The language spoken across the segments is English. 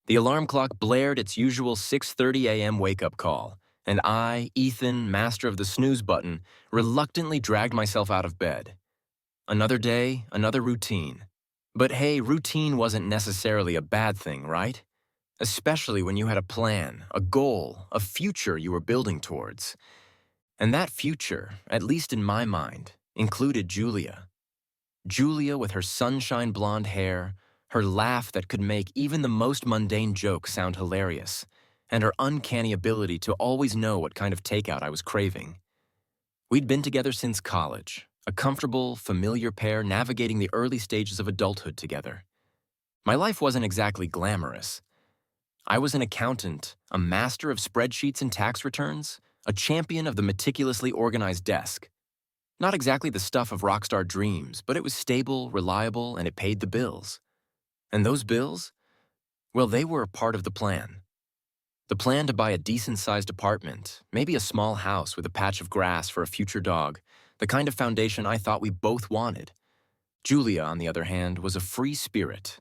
The alarm clock blared its usual 6:30 a.m. wake-up call, and I, Ethan, master of the snooze button, reluctantly dragged myself out of bed. Another day, another routine. But hey, routine wasn't necessarily a bad thing, right? Especially when you had a plan, a goal, a future you were building towards. And that future, at least in my mind, included Julia. Julia with her sunshine blonde hair, her laugh that could make even the most mundane joke sound hilarious, and her uncanny ability to always know what kind of takeout I was craving. We'd been together since college, a comfortable, familiar pair navigating the early stages of adulthood together. My life wasn't exactly glamorous. I was an accountant, a master of spreadsheets and tax returns, a champion of the meticulously organized desk. Not exactly the stuff of rock star dreams, but it was stable, reliable, and it paid the bills. And those bills? Well, they were a part of the plan. The plan to buy a decent-sized apartment, maybe a small house with a patch of grass for a future dog, the kind of foundation I thought we both wanted. Julia, on the other hand, was a free spirit,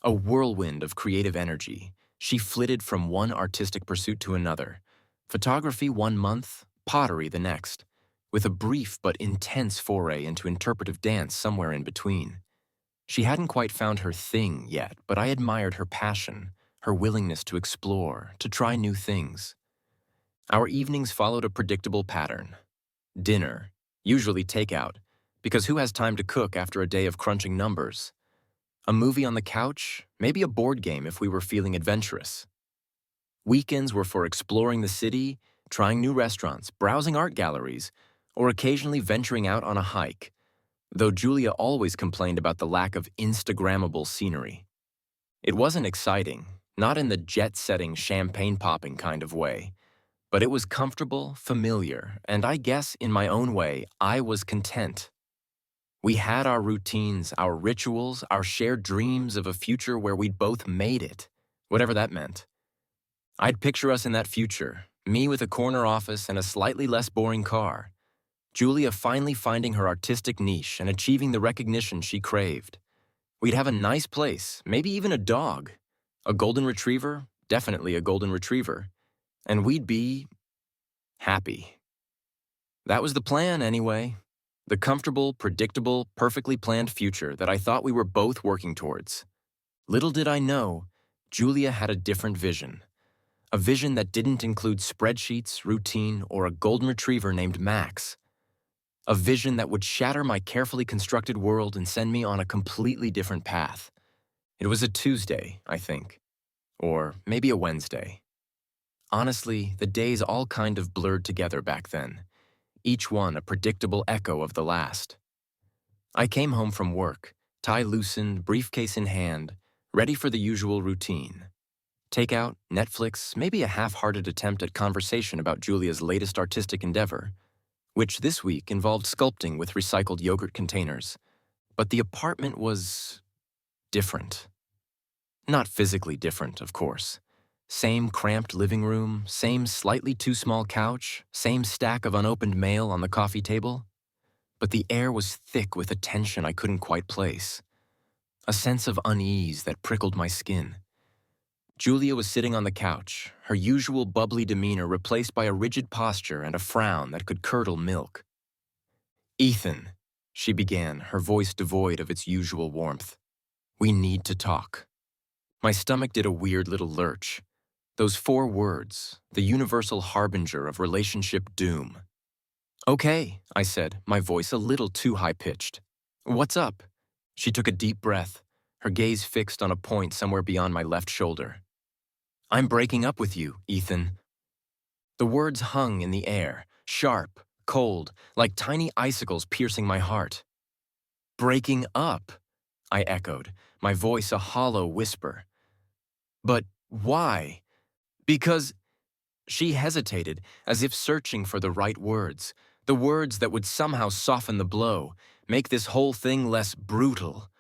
a whirlwind of creative energy. She flitted from one artistic pursuit to another. Photography 1 month, pottery the next, with a brief but intense foray into interpretive dance somewhere in between. She hadn't quite found her thing yet, but I admired her passion, her willingness to explore, to try new things. Our evenings followed a predictable pattern. Dinner, usually takeout, because who has time to cook after a day of crunching numbers? A movie on the couch, maybe a board game if we were feeling adventurous. Weekends were for exploring the city, trying new restaurants, browsing art galleries, or occasionally venturing out on a hike, though Julia always complained about the lack of Instagrammable scenery. It wasn't exciting, not in the jet-setting, champagne-popping kind of way, but it was comfortable, familiar, and I guess, in my own way, I was content. We had our routines, our rituals, our shared dreams of a future where we'd both made it, whatever that meant. I'd picture us in that future, me with a corner office and a slightly less boring car, Julia finally finding her artistic niche and achieving the recognition she craved. We'd have a nice place, maybe even a dog. A golden retriever, definitely a golden retriever. And we'd be happy. That was the plan, anyway. The comfortable, predictable, perfectly planned future that I thought we were both working towards. Little did I know, Julia had a different vision. A vision that didn't include spreadsheets, routine, or a golden retriever named Max. A vision that would shatter my carefully constructed world and send me on a completely different path. It was a Tuesday, I think. Or maybe a Wednesday. Honestly, the days all kind of blurred together back then, each one a predictable echo of the last. I came home from work, tie loosened, briefcase in hand, ready for the usual routine. Takeout, Netflix, maybe a half-hearted attempt at conversation about Julia's latest artistic endeavor, which this week involved sculpting with recycled yogurt containers. But the apartment was different. Not physically different, of course. Same cramped living room, same slightly too small couch, same stack of unopened mail on the coffee table. But the air was thick with a tension I couldn't quite place. A sense of unease that prickled my skin. Julia was sitting on the couch, her usual bubbly demeanor replaced by a rigid posture and a frown that could curdle milk. "Ethan," she began, her voice devoid of its usual warmth. "We need to talk." My stomach did a weird little lurch. Those 4 words, the universal harbinger of relationship doom. "Okay," I said, my voice a little too high-pitched. "What's up?" She took a deep breath, her gaze fixed on a point somewhere beyond my left shoulder. "I'm breaking up with you, Ethan." The words hung in the air, sharp, cold, like tiny icicles piercing my heart. "Breaking up," I echoed, my voice a hollow whisper. "But why?" "Because—" She hesitated, as if searching for the right words, the words that would somehow soften the blow, make this whole thing less brutal.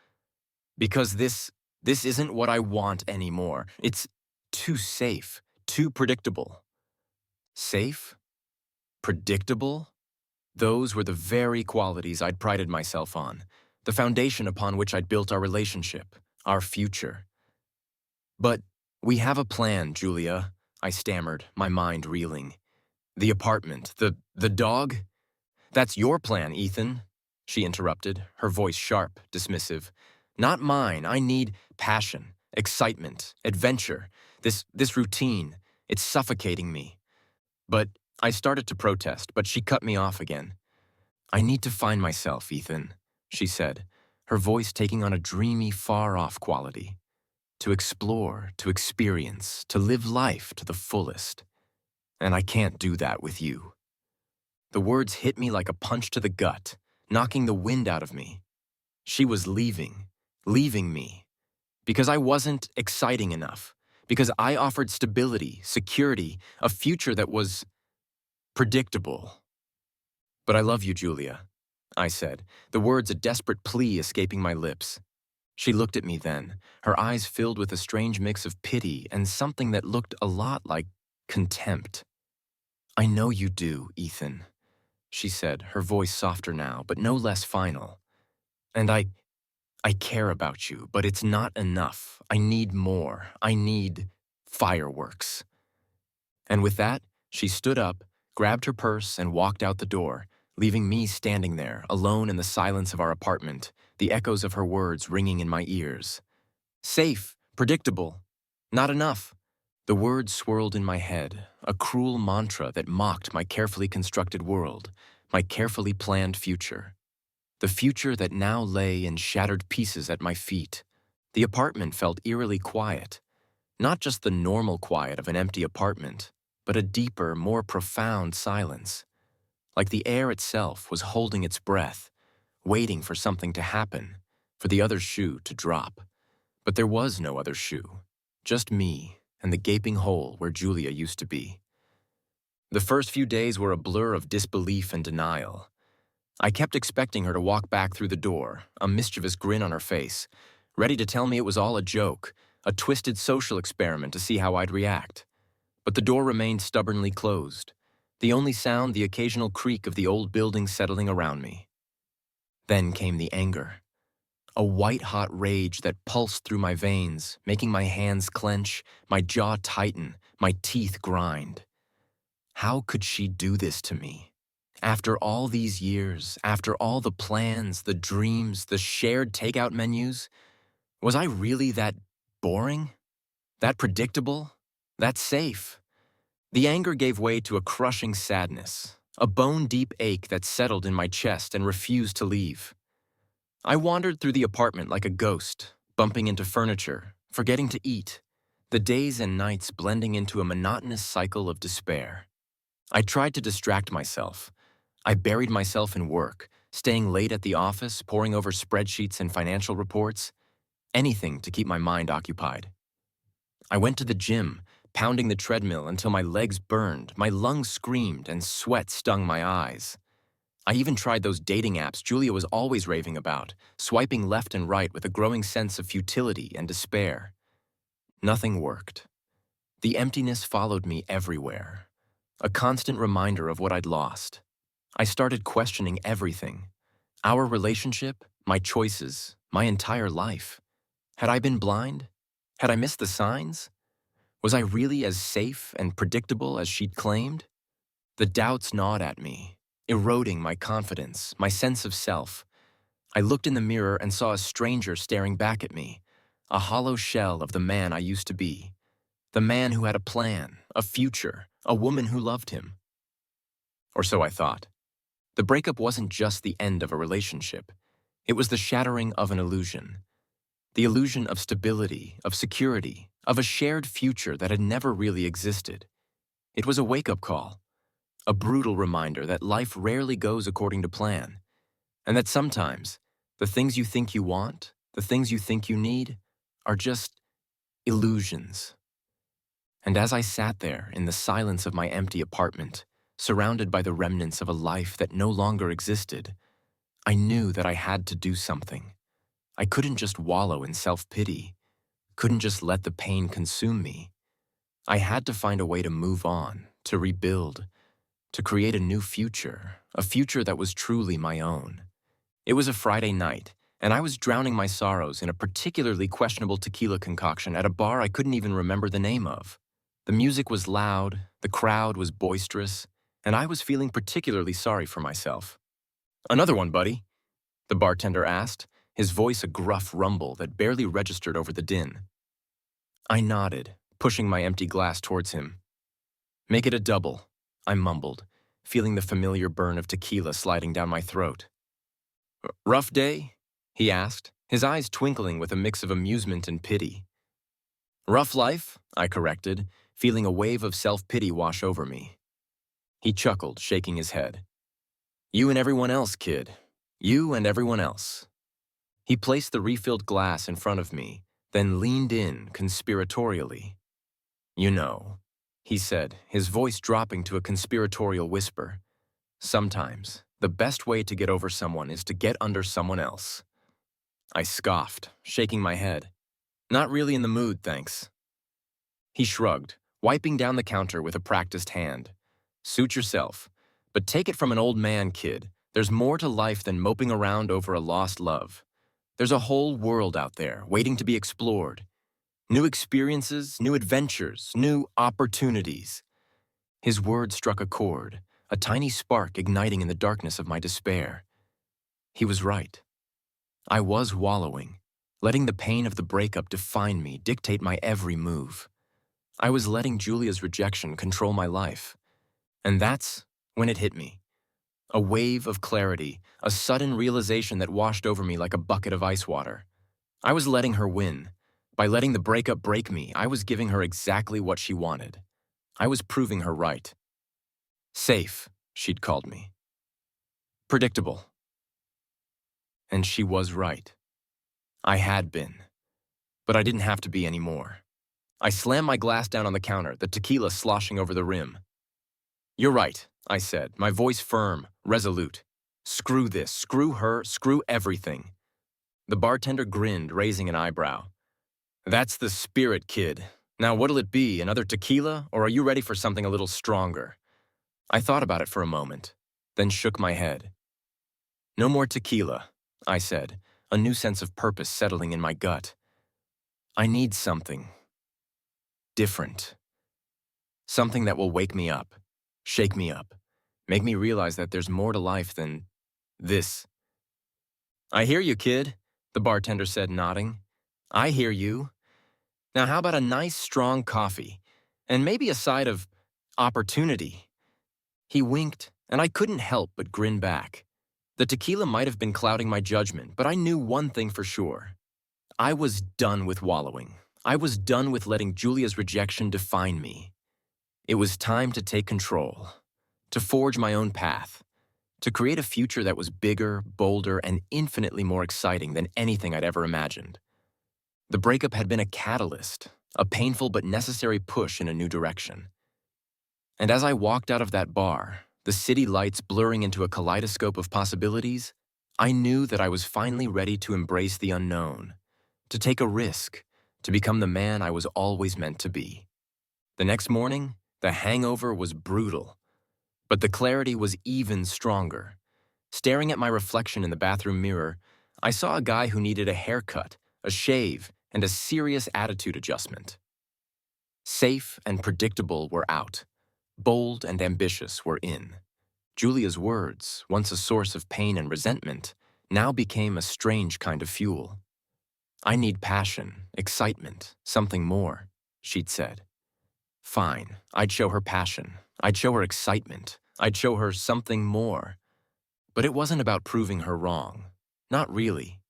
"Because this isn't what I want anymore. It's too safe, too predictable." Safe? Predictable? Those were the very qualities I'd prided myself on, the foundation upon which I'd built our relationship, our future. But We have a plan, Julia, I stammered, my mind reeling. The apartment, the dog? That's your plan, Ethan, she interrupted, her voice sharp, dismissive. Not mine. I need passion, excitement, adventure. This routine, it's suffocating me. But I started to protest, but she cut me off again. I need to find myself, Ethan, she said, her voice taking on a dreamy, far-off quality. To explore, to experience, to live life to the fullest. And I can't do that with you. The words hit me like a punch to the gut, knocking the wind out of me. She was leaving me, because I wasn't exciting enough, because I offered stability, security, a future that was predictable. But I love you, Julia, I said, the words a desperate plea escaping my lips. She looked at me then, her eyes filled with a strange mix of pity and something that looked a lot like contempt. I know you do, Ethan, she said, her voice softer now, but no less final. And I care about you, but it's not enough. I need more. I need fireworks. And with that, she stood up, grabbed her purse, and walked out the door, leaving me standing there, alone in the silence of our apartment, the echoes of her words ringing in my ears. Safe, predictable, not enough. The words swirled in my head, a cruel mantra that mocked my carefully constructed world, my carefully planned future. The future that now lay in shattered pieces at my feet. The apartment felt eerily quiet, not just the normal quiet of an empty apartment, but a deeper, more profound silence. Like the air itself was holding its breath, waiting for something to happen, for the other shoe to drop. But there was no other shoe, just me and the gaping hole where Julia used to be. The first few days were a blur of disbelief and denial. I kept expecting her to walk back through the door, a mischievous grin on her face, ready to tell me it was all a joke, a twisted social experiment to see how I'd react. But the door remained stubbornly closed, the only sound the occasional creak of the old building settling around me. Then came the anger. A white-hot rage that pulsed through my veins, making my hands clench, my jaw tighten, my teeth grind. How could she do this to me? After all these years, after all the plans, the dreams, the shared takeout menus, was I really that boring? That predictable? That safe? The anger gave way to a crushing sadness, a bone-deep ache that settled in my chest and refused to leave. I wandered through the apartment like a ghost, bumping into furniture, forgetting to eat, the days and nights blending into a monotonous cycle of despair. I tried to distract myself. I buried myself in work, staying late at the office, poring over spreadsheets and financial reports, anything to keep my mind occupied. I went to the gym, pounding the treadmill until my legs burned, my lungs screamed, and sweat stung my eyes. I even tried those dating apps Julia was always raving about, swiping left and right with a growing sense of futility and despair. Nothing worked. The emptiness followed me everywhere, a constant reminder of what I'd lost. I started questioning everything. Our relationship, my choices, my entire life. Had I been blind? Had I missed the signs? Was I really as safe and predictable as she'd claimed? The doubts gnawed at me, eroding my confidence, my sense of self. I looked in the mirror and saw a stranger staring back at me, a hollow shell of the man I used to be. The man who had a plan, a future, a woman who loved him. Or so I thought. The breakup wasn't just the end of a relationship. It was the shattering of an illusion. The illusion of stability, of security, of a shared future that had never really existed. It was a wake-up call, a brutal reminder that life rarely goes according to plan, and that sometimes the things you think you want, the things you think you need, are just illusions. And as I sat there in the silence of my empty apartment, surrounded by the remnants of a life that no longer existed, I knew that I had to do something. I couldn't just wallow in self-pity, couldn't just let the pain consume me. I had to find a way to move on, to rebuild, to create a new future, a future that was truly my own. It was a Friday night, and I was drowning my sorrows in a particularly questionable tequila concoction at a bar I couldn't even remember the name of. The music was loud, the crowd was boisterous, and I was feeling particularly sorry for myself. "Another one, buddy?" the bartender asked, his voice a gruff rumble that barely registered over the din. I nodded, pushing my empty glass towards him. "Make it a double," I mumbled, feeling the familiar burn of tequila sliding down my throat. "Rough day?" he asked, his eyes twinkling with a mix of amusement and pity. "Rough life," I corrected, feeling a wave of self-pity wash over me. He chuckled, shaking his head. "You and everyone else, kid. You and everyone else." He placed the refilled glass in front of me, then leaned in conspiratorially. "You know," he said, his voice dropping to a conspiratorial whisper, "sometimes the best way to get over someone is to get under someone else." I scoffed, shaking my head. "Not really in the mood, thanks." He shrugged, wiping down the counter with a practiced hand. "Suit yourself. But take it from an old man, kid. There's more to life than moping around over a lost love. There's a whole world out there waiting to be explored. New experiences, new adventures, new opportunities." His words struck a chord, a tiny spark igniting in the darkness of my despair. He was right. I was wallowing, letting the pain of the breakup define me, dictate my every move. I was letting Julia's rejection control my life. And that's when it hit me. A wave of clarity, a sudden realization that washed over me like a bucket of ice water. I was letting her win. By letting the breakup break me, I was giving her exactly what she wanted. I was proving her right. Safe, she'd called me. Predictable. And she was right. I had been. But I didn't have to be anymore. I slammed my glass down on the counter, the tequila sloshing over the rim. "You're right," I said, my voice firm, resolute. "Screw this, screw her, screw everything." The bartender grinned, raising an eyebrow. "That's the spirit, kid. Now what'll it be, another tequila, or are you ready for something a little stronger?" I thought about it for a moment, then shook my head. "No more tequila," I said, a new sense of purpose settling in my gut. "I need something different. Something that will wake me up, shake me up, make me realize that there's more to life than this." "I hear you, kid," the bartender said, nodding. "I hear you. Now how about a nice, strong coffee, and maybe a side of opportunity?" He winked, and I couldn't help but grin back. The tequila might have been clouding my judgment, but I knew one thing for sure. I was done with wallowing. I was done with letting Julia's rejection define me. It was time to take control, to forge my own path, to create a future that was bigger, bolder, and infinitely more exciting than anything I'd ever imagined. The breakup had been a catalyst, a painful but necessary push in a new direction. And as I walked out of that bar, the city lights blurring into a kaleidoscope of possibilities, I knew that I was finally ready to embrace the unknown, to take a risk, to become the man I was always meant to be. The next morning, the hangover was brutal, but the clarity was even stronger. Staring at my reflection in the bathroom mirror, I saw a guy who needed a haircut, a shave, and a serious attitude adjustment. Safe and predictable were out. Bold and ambitious were in. Julia's words, once a source of pain and resentment, now became a strange kind of fuel. "I need passion, excitement, something more," she'd said. Fine, I'd show her passion. I'd show her excitement. I'd show her something more. But it wasn't about proving her wrong. Not really.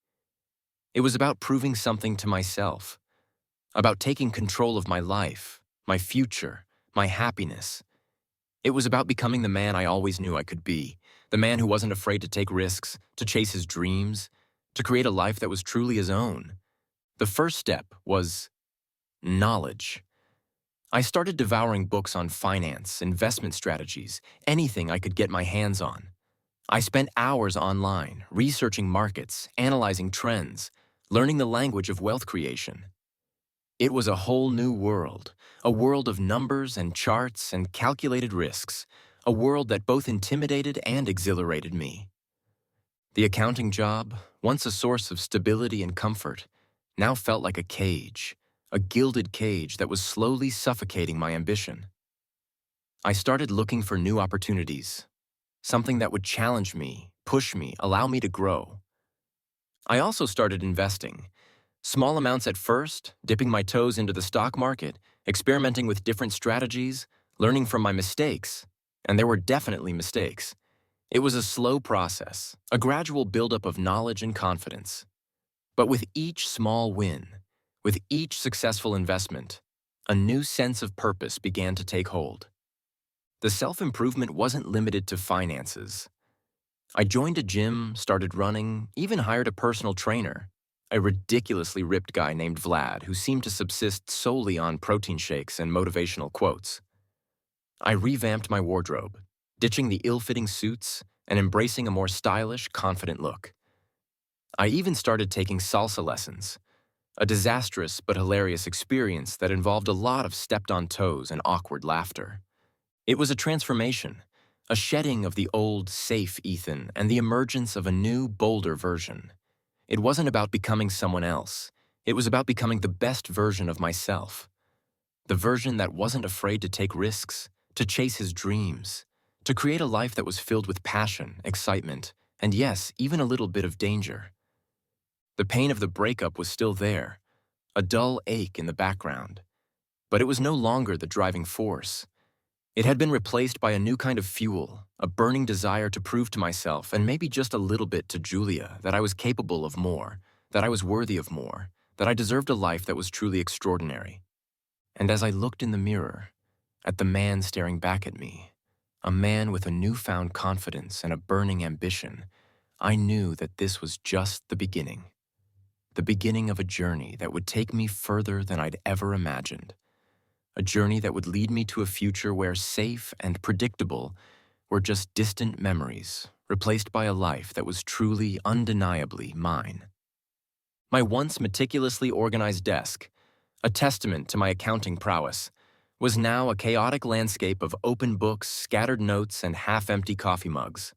It was about proving something to myself. About taking control of my life, my future, my happiness. It was about becoming the man I always knew I could be, the man who wasn't afraid to take risks, to chase his dreams, to create a life that was truly his own. The first step was knowledge. I started devouring books on finance, investment strategies, anything I could get my hands on. I spent hours online, researching markets, analyzing trends, learning the language of wealth creation. It was a whole new world, a world of numbers and charts and calculated risks, a world that both intimidated and exhilarated me. The accounting job, once a source of stability and comfort, now felt like a gilded cage that was slowly suffocating my ambition. I started looking for new opportunities, something that would challenge me, push me, allow me to grow. I also started investing. Small amounts at first, dipping my toes into the stock market, experimenting with different strategies, learning from my mistakes. And there were definitely mistakes. It was a slow process, a gradual buildup of knowledge and confidence. But with each small win, with each successful investment, a new sense of purpose began to take hold. The self-improvement wasn't limited to finances. I joined a gym, started running, even hired a personal trainer, a ridiculously ripped guy named Vlad who seemed to subsist solely on protein shakes and motivational quotes. I revamped my wardrobe, ditching the ill-fitting suits and embracing a more stylish, confident look. I even started taking salsa lessons, a disastrous but hilarious experience that involved a lot of stepped-on toes and awkward laughter. It was a transformation, a shedding of the old, safe Ethan and the emergence of a new, bolder version. It wasn't about becoming someone else. It was about becoming the best version of myself. The version that wasn't afraid to take risks, to chase his dreams, to create a life that was filled with passion, excitement, and yes, even a little bit of danger. The pain of the breakup was still there, a dull ache in the background. But it was no longer the driving force. It had been replaced by a new kind of fuel, a burning desire to prove to myself, and maybe just a little bit to Julia, that I was capable of more, that I was worthy of more, that I deserved a life that was truly extraordinary. And as I looked in the mirror, at the man staring back at me, a man with a newfound confidence and a burning ambition, I knew that this was just the beginning of a journey that would take me further than I'd ever imagined. A journey that would lead me to a future where safe and predictable were just distant memories, replaced by a life that was truly, undeniably mine. My once meticulously organized desk, a testament to my accounting prowess, was now a chaotic landscape of open books, scattered notes, and half-empty coffee mugs.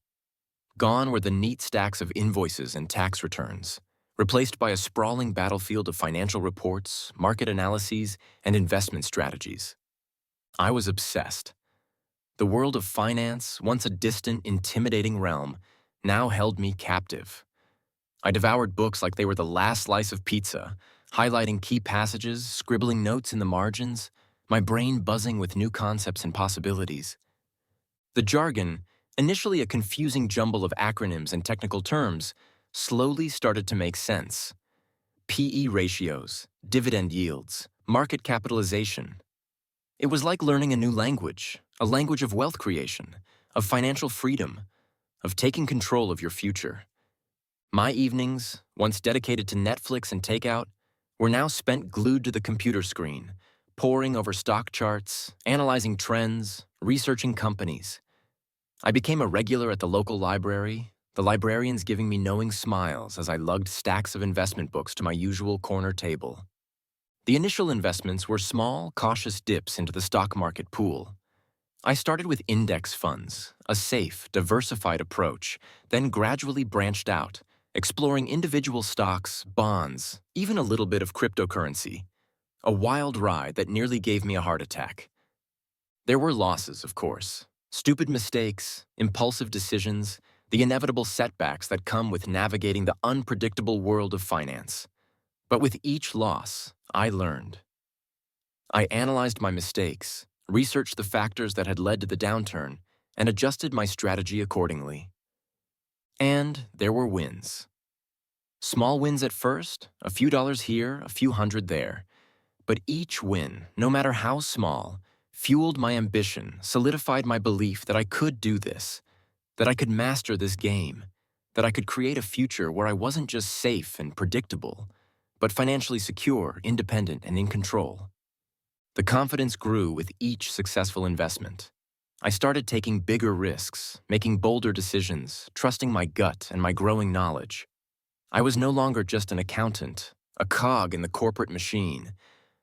Gone were the neat stacks of invoices and tax returns, replaced by a sprawling battlefield of financial reports, market analyses, and investment strategies. I was obsessed. The world of finance, once a distant, intimidating realm, now held me captive. I devoured books like they were the last slice of pizza, highlighting key passages, scribbling notes in the margins, my brain buzzing with new concepts and possibilities. The jargon, initially a confusing jumble of acronyms and technical terms, slowly started to make sense. PE ratios, dividend yields, market capitalization. It was like learning a new language, a language of wealth creation, of financial freedom, of taking control of your future. My evenings, once dedicated to Netflix and takeout, were now spent glued to the computer screen, poring over stock charts, analyzing trends, researching companies. I became a regular at the local library, the librarians giving me knowing smiles as I lugged stacks of investment books to my usual corner table. The initial investments were small, cautious dips into the stock market pool. I started with index funds, a safe, diversified approach, then gradually branched out, exploring individual stocks, bonds, even a little bit of cryptocurrency. A wild ride that nearly gave me a heart attack. There were losses, of course. Stupid mistakes, impulsive decisions, the inevitable setbacks that come with navigating the unpredictable world of finance. But with each loss, I learned. I analyzed my mistakes, researched the factors that had led to the downturn, and adjusted my strategy accordingly. And there were wins. Small wins at first, a few dollars here, a few hundred there. But each win, no matter how small, fueled my ambition, solidified my belief that I could do this, that I could master this game, that I could create a future where I wasn't just safe and predictable, but financially secure, independent, and in control. The confidence grew with each successful investment. I started taking bigger risks, making bolder decisions, trusting my gut and my growing knowledge. I was no longer just an accountant, a cog in the corporate machine.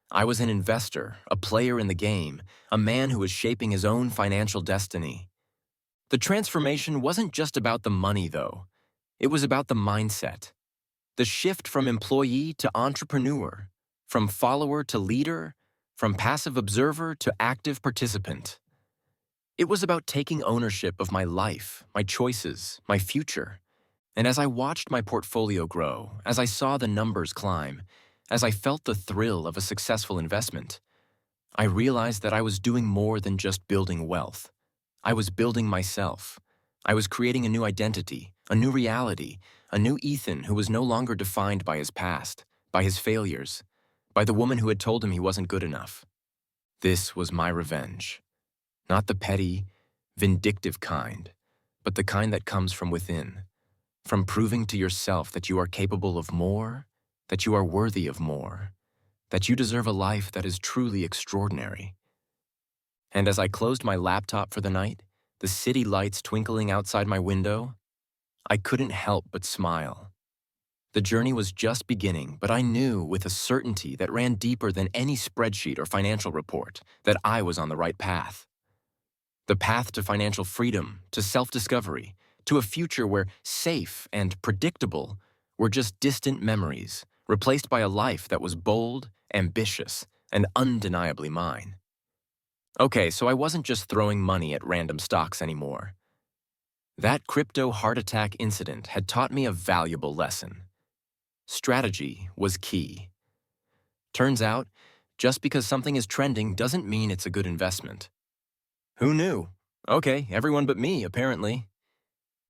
I was an investor, a player in the game, a man who was shaping his own financial destiny. The transformation wasn't just about the money, though. It was about the mindset, the shift from employee to entrepreneur, from follower to leader, from passive observer to active participant. It was about taking ownership of my life, my choices, my future. And as I watched my portfolio grow, as I saw the numbers climb, as I felt the thrill of a successful investment, I realized that I was doing more than just building wealth. I was building myself. I was creating a new identity, a new reality, a new Ethan who was no longer defined by his past, by his failures, by the woman who had told him he wasn't good enough. This was my revenge. Not the petty, vindictive kind, but the kind that comes from within, from proving to yourself that you are capable of more, that you are worthy of more, that you deserve a life that is truly extraordinary. And as I closed my laptop for the night, the city lights twinkling outside my window, I couldn't help but smile. The journey was just beginning, but I knew with a certainty that ran deeper than any spreadsheet or financial report that I was on the right path. The path to financial freedom, to self-discovery, to a future where safe and predictable were just distant memories, replaced by a life that was bold, ambitious, and undeniably mine. Okay, so I wasn't just throwing money at random stocks anymore. That crypto heart attack incident had taught me a valuable lesson. Strategy was key. Turns out, just because something is trending doesn't mean it's a good investment. Who knew? Okay, everyone but me, apparently.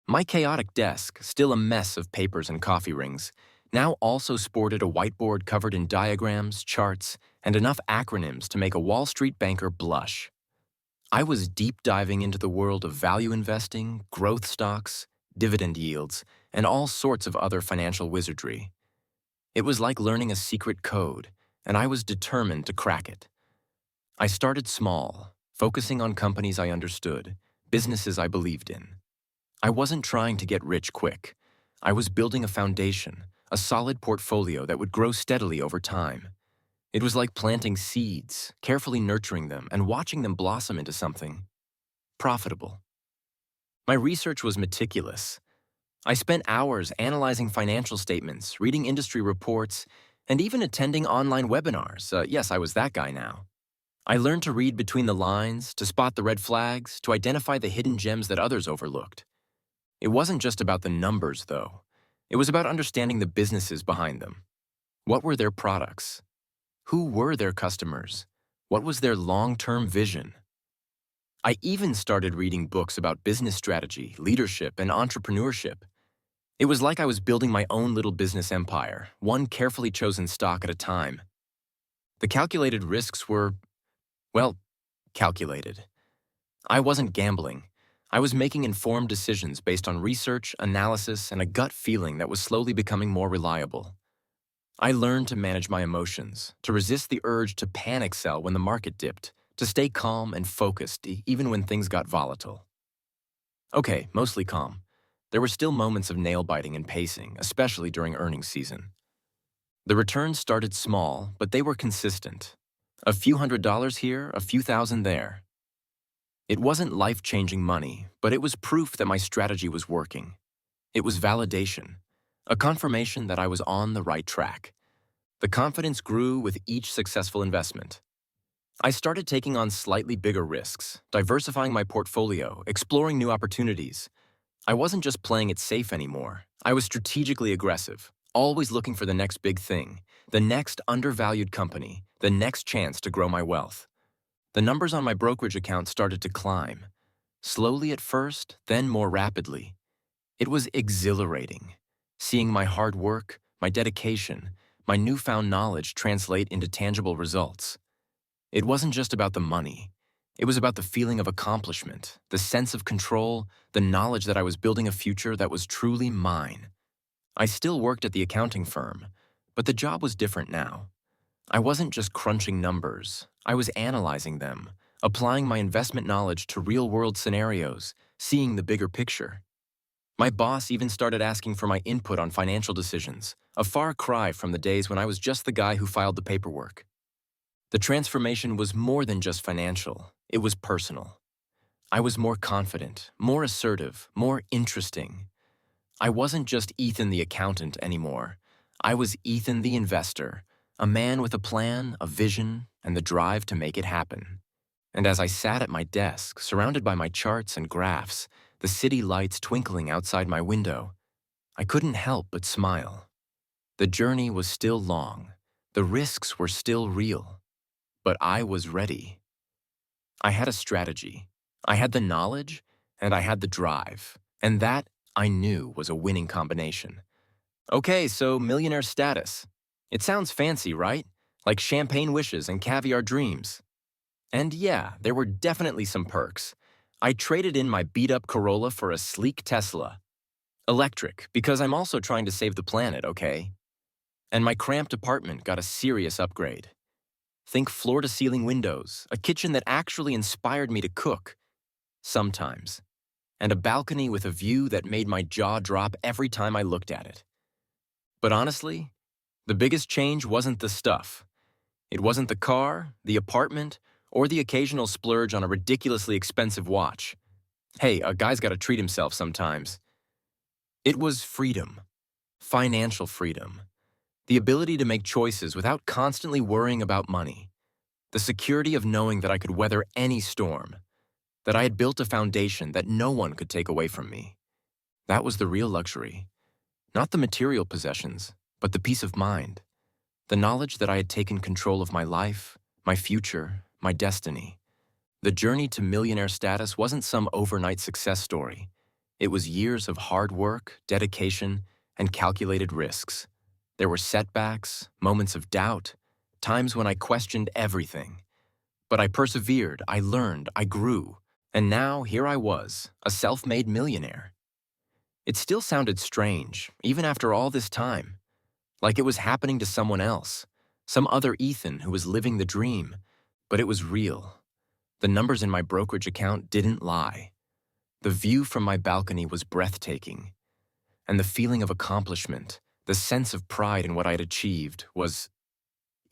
My chaotic desk, still a mess of papers and coffee rings, now also sported a whiteboard covered in diagrams, charts, and enough acronyms to make a Wall Street banker blush. I was deep diving into the world of value investing, growth stocks, dividend yields, and all sorts of other financial wizardry. It was like learning a secret code, and I was determined to crack it. I started small, focusing on companies I understood, businesses I believed in. I wasn't trying to get rich quick. I was building a foundation, a solid portfolio that would grow steadily over time. It was like planting seeds, carefully nurturing them and watching them blossom into something profitable. My research was meticulous. I spent hours analyzing financial statements, reading industry reports, and even attending online webinars. Yes, I was that guy now. I learned to read between the lines, to spot the red flags, to identify the hidden gems that others overlooked. It wasn't just about the numbers, though. It was about understanding the businesses behind them. What were their products? Who were their customers? What was their long-term vision? I even started reading books about business strategy, leadership, and entrepreneurship. It was like I was building my own little business empire, one carefully chosen stock at a time. The calculated risks were, well, calculated. I wasn't gambling. I was making informed decisions based on research, analysis, and a gut feeling that was slowly becoming more reliable. I learned to manage my emotions, to resist the urge to panic sell when the market dipped, to stay calm and focused even when things got volatile. Okay, mostly calm. There were still moments of nail-biting and pacing, especially during earnings season. The returns started small, but they were consistent. A few $100s here, a few thousand there. It wasn't life-changing money, but it was proof that my strategy was working. It was validation, a confirmation that I was on the right track. The confidence grew with each successful investment. I started taking on slightly bigger risks, diversifying my portfolio, exploring new opportunities. I wasn't just playing it safe anymore. I was strategically aggressive, always looking for the next big thing, the next undervalued company, the next chance to grow my wealth. The numbers on my brokerage account started to climb. Slowly at first, then more rapidly. It was exhilarating, seeing my hard work, my dedication, my newfound knowledge translate into tangible results. It wasn't just about the money. It was about the feeling of accomplishment, the sense of control, the knowledge that I was building a future that was truly mine. I still worked at the accounting firm, but the job was different now. I wasn't just crunching numbers. I was analyzing them, applying my investment knowledge to real-world scenarios, seeing the bigger picture. My boss even started asking for my input on financial decisions, a far cry from the days when I was just the guy who filed the paperwork. The transformation was more than just financial. It was personal. I was more confident, more assertive, more interesting. I wasn't just Ethan the accountant anymore. I was Ethan the investor, a man with a plan, a vision, and the drive to make it happen. And as I sat at my desk, surrounded by my charts and graphs, the city lights twinkling outside my window, I couldn't help but smile. The journey was still long. The risks were still real. But I was ready. I had a strategy. I had the knowledge, and I had the drive. And that, I knew, was a winning combination. Okay, so millionaire status. It sounds fancy, right? Like champagne wishes and caviar dreams. And yeah, there were definitely some perks. I traded in my beat-up Corolla for a sleek Tesla. Electric, because I'm also trying to save the planet, okay? And my cramped apartment got a serious upgrade. Think floor-to-ceiling windows, a kitchen that actually inspired me to cook, sometimes, and a balcony with a view that made my jaw drop every time I looked at it. But honestly, the biggest change wasn't the stuff. It wasn't the car, the apartment, or the occasional splurge on a ridiculously expensive watch. Hey, a guy's got to treat himself sometimes. It was freedom, financial freedom, the ability to make choices without constantly worrying about money, the security of knowing that I could weather any storm, that I had built a foundation that no one could take away from me. That was the real luxury. Not the material possessions, but the peace of mind. The knowledge that I had taken control of my life, my future, my destiny. The journey to millionaire status wasn't some overnight success story. It was years of hard work, dedication, and calculated risks. There were setbacks, moments of doubt, times when I questioned everything. But I persevered, I learned, I grew, and now here I was, a self-made millionaire. It still sounded strange, even after all this time, like it was happening to someone else, some other Ethan who was living the dream, but it was real. The numbers in my brokerage account didn't lie. The view from my balcony was breathtaking, and the feeling of accomplishment, the sense of pride in what I had achieved, was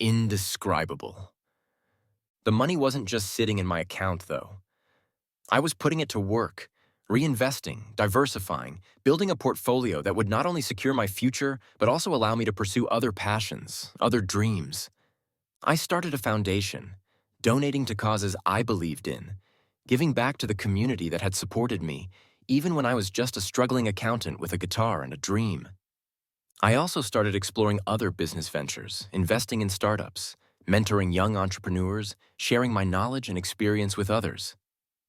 indescribable. The money wasn't just sitting in my account, though. I was putting it to work, reinvesting, diversifying, building a portfolio that would not only secure my future, but also allow me to pursue other passions, other dreams. I started a foundation, donating to causes I believed in, giving back to the community that had supported me, even when I was just a struggling accountant with a guitar and a dream. I also started exploring other business ventures, investing in startups, mentoring young entrepreneurs, sharing my knowledge and experience with others.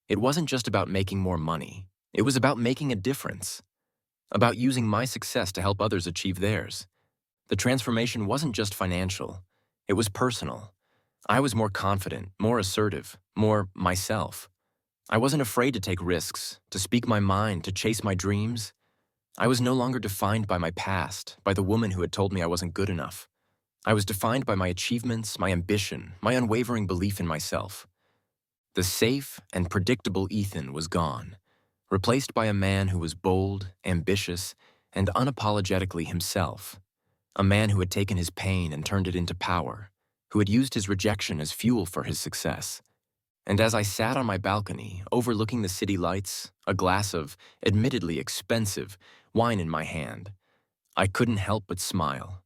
It wasn't just about making more money. It was about making a difference, about using my success to help others achieve theirs. The transformation wasn't just financial. It was personal. I was more confident, more assertive, more myself. I wasn't afraid to take risks, to speak my mind, to chase my dreams. I was no longer defined by my past, by the woman who had told me I wasn't good enough. I was defined by my achievements, my ambition, my unwavering belief in myself. The safe and predictable Ethan was gone, replaced by a man who was bold, ambitious, and unapologetically himself. A man who had taken his pain and turned it into power, who had used his rejection as fuel for his success. And as I sat on my balcony, overlooking the city lights, a glass of, admittedly expensive, wine in my hand, I couldn't help but smile.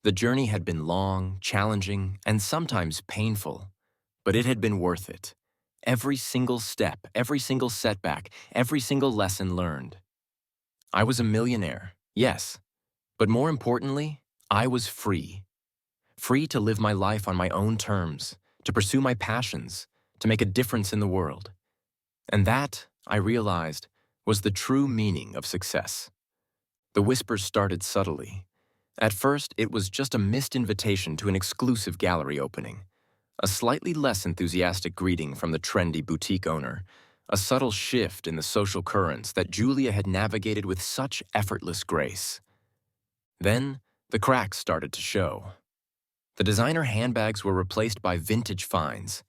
The journey had been long, challenging, and sometimes painful, but it had been worth it. Every single step, every single setback, every single lesson learned. I was a millionaire, yes, but more importantly, I was free. Free to live my life on my own terms, to pursue my passions, to make a difference in the world. And that, I realized, was the true meaning of success. The whispers started subtly. At first, it was just a missed invitation to an exclusive gallery opening, a slightly less enthusiastic greeting from the trendy boutique owner, a subtle shift in the social currents that Julia had navigated with such effortless grace. Then, the cracks started to show. The designer handbags were replaced by vintage finds,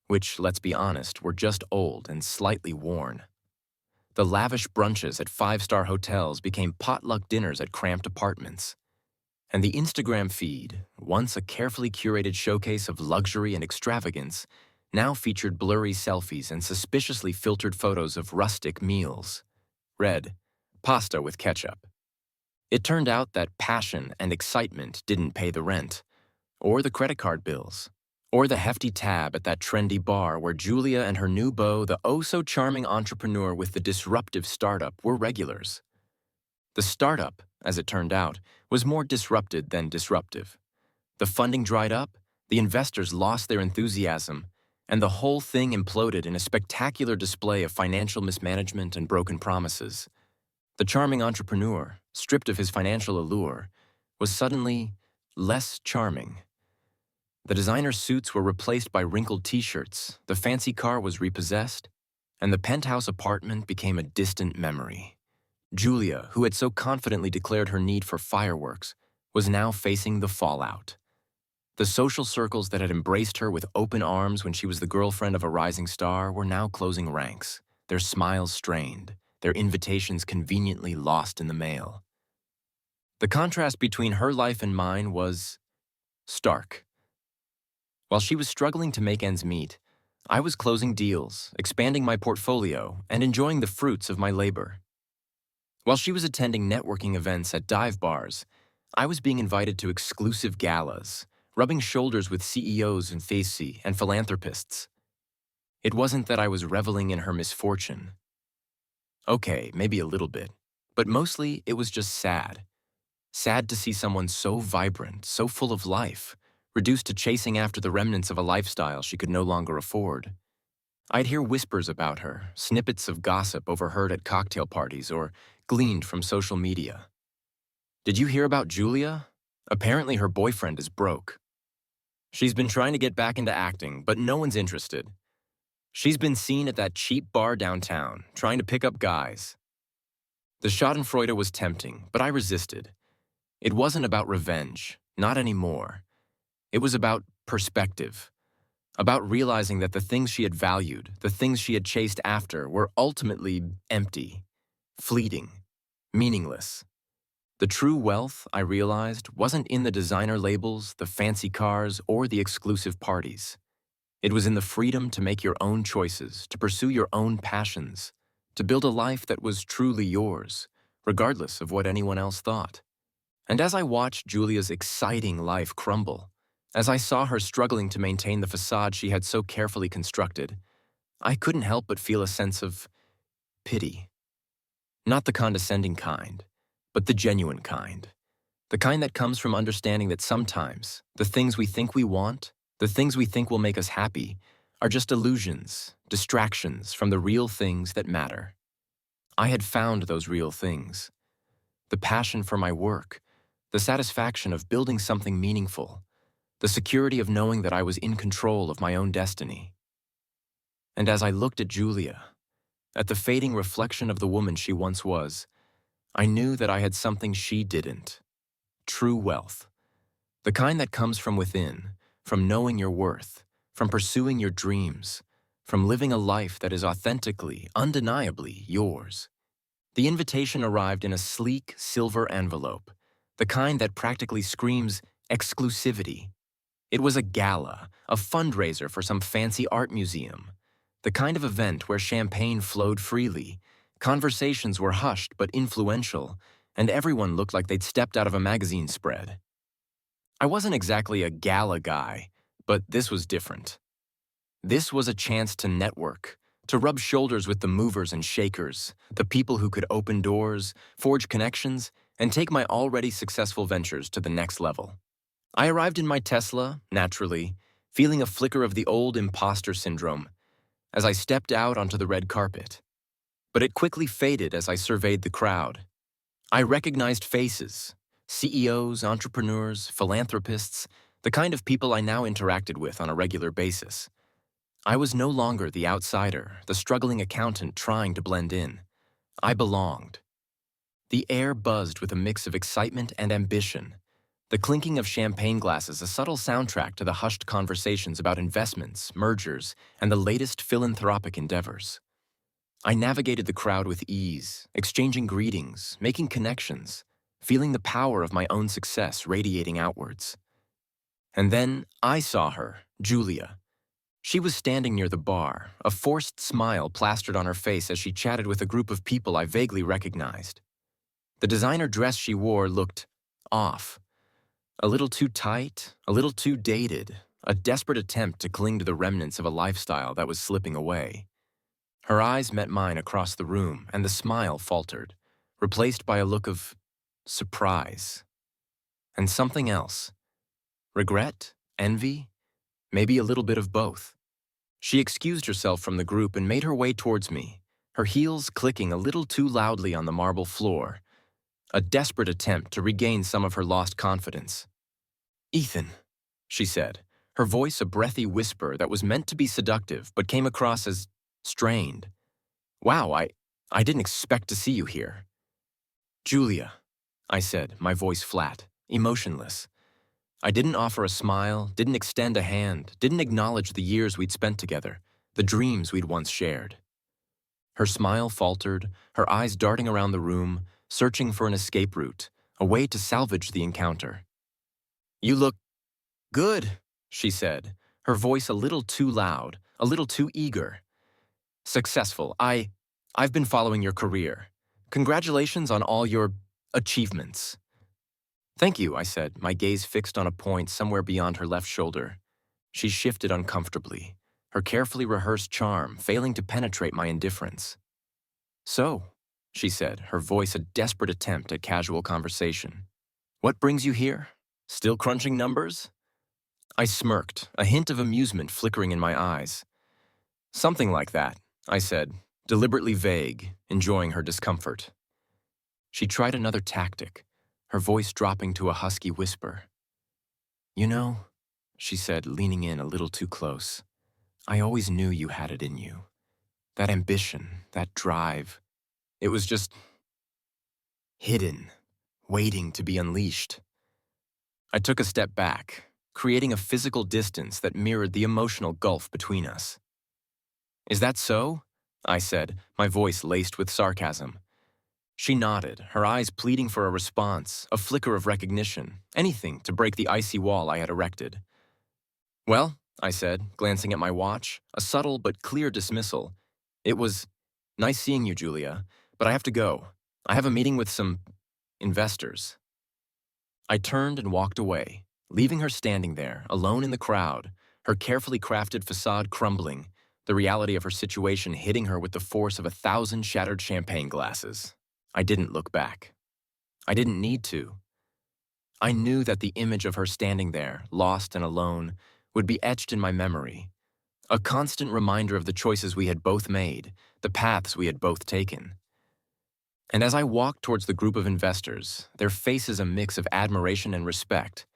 which, let's be honest, were just old and slightly worn. The lavish brunches at five-star hotels became potluck dinners at cramped apartments. And the Instagram feed, once a carefully curated showcase of luxury and extravagance, now featured blurry selfies and suspiciously filtered photos of rustic meals. Read, pasta with ketchup. It turned out that passion and excitement didn't pay the rent, or the credit card bills, or the hefty tab at that trendy bar where Julia and her new beau, the oh-so-charming entrepreneur with the disruptive startup, were regulars. The startup, as it turned out, was more disrupted than disruptive. The funding dried up, the investors lost their enthusiasm, and the whole thing imploded in a spectacular display of financial mismanagement and broken promises. The charming entrepreneur, stripped of his financial allure, was suddenly less charming. The designer suits were replaced by wrinkled t-shirts, the fancy car was repossessed, and the penthouse apartment became a distant memory. Julia, who had so confidently declared her need for fireworks, was now facing the fallout. The social circles that had embraced her with open arms when she was the girlfriend of a rising star were now closing ranks, their smiles strained, their invitations conveniently lost in the mail. The contrast between her life and mine was stark. While she was struggling to make ends meet, I was closing deals, expanding my portfolio, and enjoying the fruits of my labor. While she was attending networking events at dive bars, I was being invited to exclusive galas, rubbing shoulders with CEOs and VC and philanthropists. It wasn't that I was reveling in her misfortune. Okay, maybe a little bit, but mostly it was just sad. Sad to see someone so vibrant, so full of life, reduced to chasing after the remnants of a lifestyle she could no longer afford. I'd hear whispers about her, snippets of gossip overheard at cocktail parties or gleaned from social media. Did you hear about Julia? Apparently her boyfriend is broke. She's been trying to get back into acting, but no one's interested. She's been seen at that cheap bar downtown, trying to pick up guys. The schadenfreude was tempting, but I resisted. It wasn't about revenge, not anymore. It was about perspective, about realizing that the things she had valued, the things she had chased after, were ultimately empty, fleeting, meaningless. The true wealth, I realized, wasn't in the designer labels, the fancy cars, or the exclusive parties. It was in the freedom to make your own choices, to pursue your own passions, to build a life that was truly yours, regardless of what anyone else thought. And as I watched Julia's exciting life crumble, as I saw her struggling to maintain the facade she had so carefully constructed, I couldn't help but feel a sense of pity. Not the condescending kind, but the genuine kind. The kind that comes from understanding that sometimes the things we think we want, the things we think will make us happy, are just illusions, distractions from the real things that matter. I had found those real things. The passion for my work, the satisfaction of building something meaningful, the security of knowing that I was in control of my own destiny. And as I looked at Julia, at the fading reflection of the woman she once was, I knew that I had something she didn't. True wealth. The kind that comes from within, from knowing your worth, from pursuing your dreams, from living a life that is authentically, undeniably yours. The invitation arrived in a sleek, silver envelope, the kind that practically screams exclusivity. It was a gala, a fundraiser for some fancy art museum, the kind of event where champagne flowed freely, conversations were hushed but influential, and everyone looked like they'd stepped out of a magazine spread. I wasn't exactly a gala guy, but this was different. This was a chance to network, to rub shoulders with the movers and shakers, the people who could open doors, forge connections, and take my already successful ventures to the next level. I arrived in my Tesla, naturally, feeling a flicker of the old imposter syndrome as I stepped out onto the red carpet. But it quickly faded as I surveyed the crowd. I recognized faces, CEOs, entrepreneurs, philanthropists, the kind of people I now interacted with on a regular basis. I was no longer the outsider, the struggling accountant trying to blend in. I belonged. The air buzzed with a mix of excitement and ambition. The clinking of champagne glasses a subtle soundtrack to the hushed conversations about investments, mergers, and the latest philanthropic endeavors. I navigated the crowd with ease, exchanging greetings, making connections, feeling the power of my own success radiating outwards. And then I saw her, Julia. She was standing near the bar, a forced smile plastered on her face as she chatted with a group of people I vaguely recognized. The designer dress she wore looked off. A little too tight, a little too dated, a desperate attempt to cling to the remnants of a lifestyle that was slipping away. Her eyes met mine across the room, and the smile faltered, replaced by a look of surprise. And something else. Regret? Envy? Maybe a little bit of both. She excused herself from the group and made her way towards me, her heels clicking a little too loudly on the marble floor, a desperate attempt to regain some of her lost confidence. "Ethan," she said, her voice a breathy whisper that was meant to be seductive but came across as strained. "Wow, I didn't expect to see you here." "Julia," I said, my voice flat, emotionless. I didn't offer a smile, didn't extend a hand, didn't acknowledge the years we'd spent together, the dreams we'd once shared. Her smile faltered, her eyes darting around the room, searching for an escape route, a way to salvage the encounter. "You look good," she said, her voice a little too loud, a little too eager. "Successful. I've been following your career. Congratulations on all your achievements." "Thank you," I said, my gaze fixed on a point somewhere beyond her left shoulder. She shifted uncomfortably, her carefully rehearsed charm failing to penetrate my indifference. "So," she said, her voice a desperate attempt at casual conversation. "What brings you here? Still crunching numbers?" I smirked, a hint of amusement flickering in my eyes. "Something like that," I said, deliberately vague, enjoying her discomfort. She tried another tactic, her voice dropping to a husky whisper. "You know," she said, leaning in a little too close, "I always knew you had it in you. That ambition, that drive. It was just hidden, waiting to be unleashed." I took a step back, creating a physical distance that mirrored the emotional gulf between us. "Is that so?" I said, my voice laced with sarcasm. She nodded, her eyes pleading for a response, a flicker of recognition, anything to break the icy wall I had erected. "Well," I said, glancing at my watch, a subtle but clear dismissal. "It was nice seeing you, Julia, but I have to go. I have a meeting with some investors." I turned and walked away, leaving her standing there, alone in the crowd, her carefully crafted facade crumbling, the reality of her situation hitting her with the force of 1,000 shattered champagne glasses. I didn't look back. I didn't need to. I knew that the image of her standing there, lost and alone, would be etched in my memory, a constant reminder of the choices we had both made, the paths we had both taken. And as I walked towards the group of investors, their faces a mix of admiration and respect,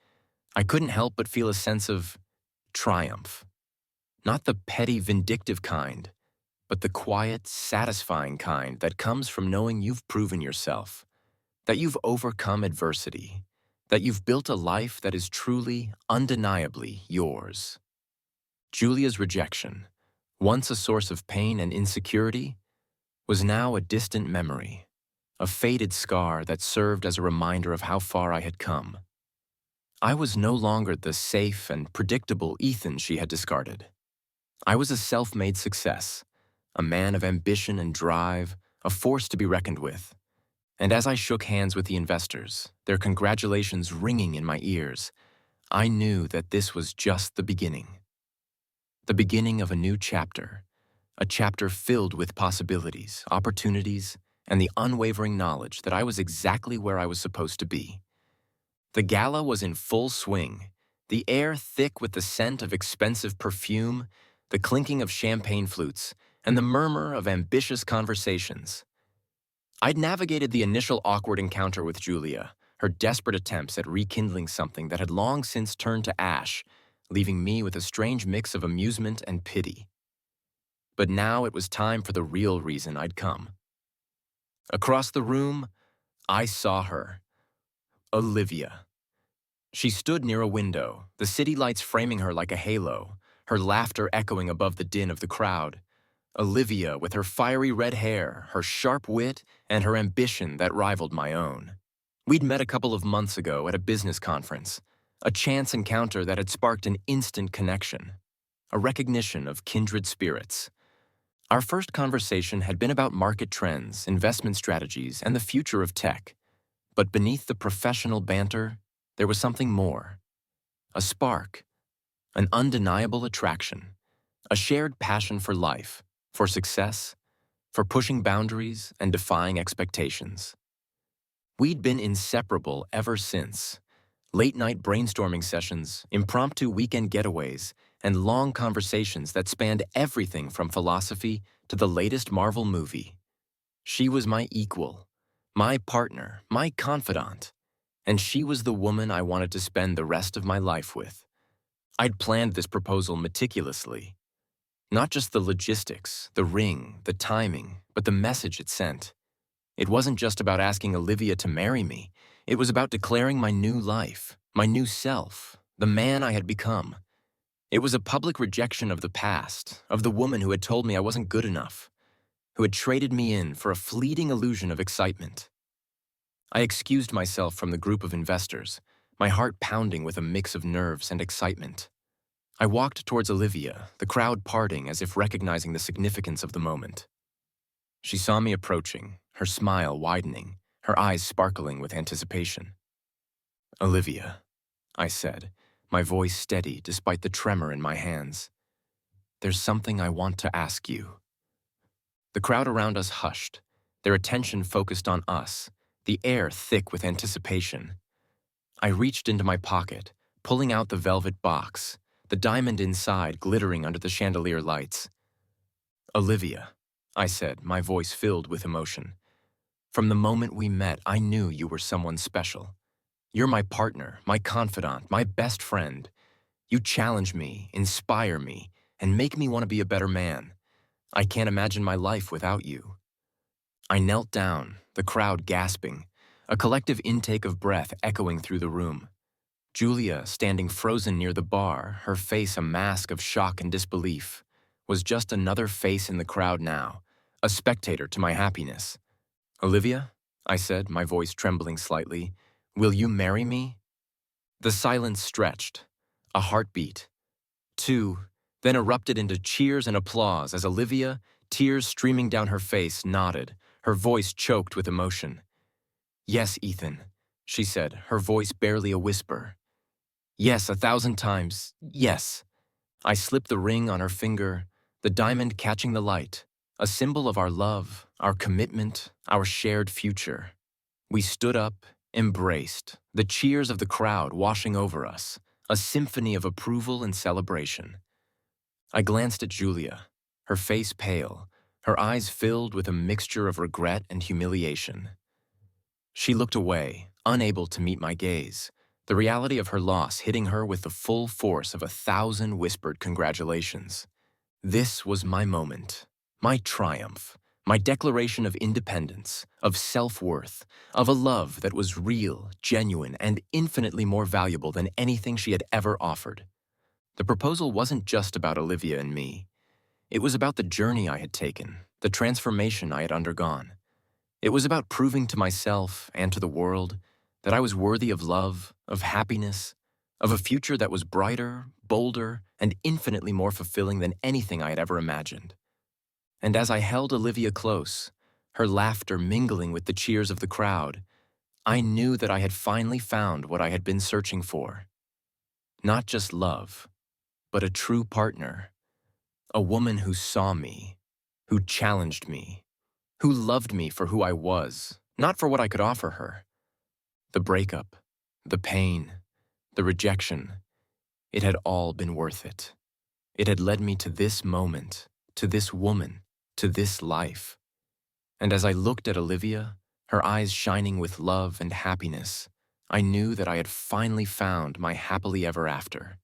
I couldn't help but feel a sense of triumph. Not the petty, vindictive kind, but the quiet, satisfying kind that comes from knowing you've proven yourself, that you've overcome adversity, that you've built a life that is truly, undeniably yours. Julia's rejection, once a source of pain and insecurity, was now a distant memory, a faded scar that served as a reminder of how far I had come. I was no longer the safe and predictable Ethan she had discarded. I was a self-made success, a man of ambition and drive, a force to be reckoned with. And as I shook hands with the investors, their congratulations ringing in my ears, I knew that this was just the beginning. The beginning of a new chapter, a chapter filled with possibilities, opportunities, and the unwavering knowledge that I was exactly where I was supposed to be. The gala was in full swing, the air thick with the scent of expensive perfume, the clinking of champagne flutes, and the murmur of ambitious conversations. I'd navigated the initial awkward encounter with Julia, her desperate attempts at rekindling something that had long since turned to ash, leaving me with a strange mix of amusement and pity. But now it was time for the real reason I'd come. Across the room, I saw her, Olivia. She stood near a window, the city lights framing her like a halo, her laughter echoing above the din of the crowd. Olivia with her fiery red hair, her sharp wit, and her ambition that rivaled my own. We'd met a couple of months ago at a business conference, a chance encounter that had sparked an instant connection, a recognition of kindred spirits. Our first conversation had been about market trends, investment strategies, and the future of tech. But beneath the professional banter, there was something more. A spark, an undeniable attraction, a shared passion for life, for success, for pushing boundaries and defying expectations. We'd been inseparable ever since. Late-night brainstorming sessions, impromptu weekend getaways, and long conversations that spanned everything from philosophy to the latest Marvel movie. She was my equal, my partner, my confidant, and she was the woman I wanted to spend the rest of my life with. I'd planned this proposal meticulously. Not just the logistics, the ring, the timing, but the message it sent. It wasn't just about asking Olivia to marry me. It was about declaring my new life, my new self, the man I had become. It was a public rejection of the past, of the woman who had told me I wasn't good enough, who had traded me in for a fleeting illusion of excitement. I excused myself from the group of investors, my heart pounding with a mix of nerves and excitement. I walked towards Olivia, the crowd parting as if recognizing the significance of the moment. She saw me approaching, her smile widening, her eyes sparkling with anticipation. "Olivia," I said, my voice steady despite the tremor in my hands. "There's something I want to ask you." The crowd around us hushed, their attention focused on us, the air thick with anticipation. I reached into my pocket, pulling out the velvet box, the diamond inside glittering under the chandelier lights. "Olivia," I said, my voice filled with emotion. "From the moment we met, I knew you were someone special. You're my partner, my confidant, my best friend. You challenge me, inspire me, and make me want to be a better man. I can't imagine my life without you." I knelt down, the crowd gasping, a collective intake of breath echoing through the room. Julia, standing frozen near the bar, her face a mask of shock and disbelief, was just another face in the crowd now, a spectator to my happiness. "Olivia," I said, my voice trembling slightly, "will you marry me?" The silence stretched, a heartbeat, two, then erupted into cheers and applause as Olivia, tears streaming down her face, nodded, her voice choked with emotion. "Yes, Ethan," she said, her voice barely a whisper. "Yes, 1,000 times, yes." I slipped the ring on her finger, the diamond catching the light, a symbol of our love, our commitment, our shared future. We stood up, embraced, the cheers of the crowd washing over us, a symphony of approval and celebration. I glanced at Julia, her face pale, her eyes filled with a mixture of regret and humiliation. She looked away, unable to meet my gaze, the reality of her loss hitting her with the full force of 1,000 whispered congratulations. This was my moment, my triumph, my declaration of independence, of self-worth, of a love that was real, genuine, and infinitely more valuable than anything she had ever offered. The proposal wasn't just about Olivia and me. It was about the journey I had taken, the transformation I had undergone. It was about proving to myself and to the world that I was worthy of love, of happiness, of a future that was brighter, bolder, and infinitely more fulfilling than anything I had ever imagined. And as I held Olivia close, her laughter mingling with the cheers of the crowd, I knew that I had finally found what I had been searching for. Not just love, but a true partner, a woman who saw me, who challenged me, who loved me for who I was, not for what I could offer her. The breakup, the pain, the rejection, it had all been worth it. It had led me to this moment, to this woman, to this life. And as I looked at Olivia, her eyes shining with love and happiness, I knew that I had finally found my happily ever after.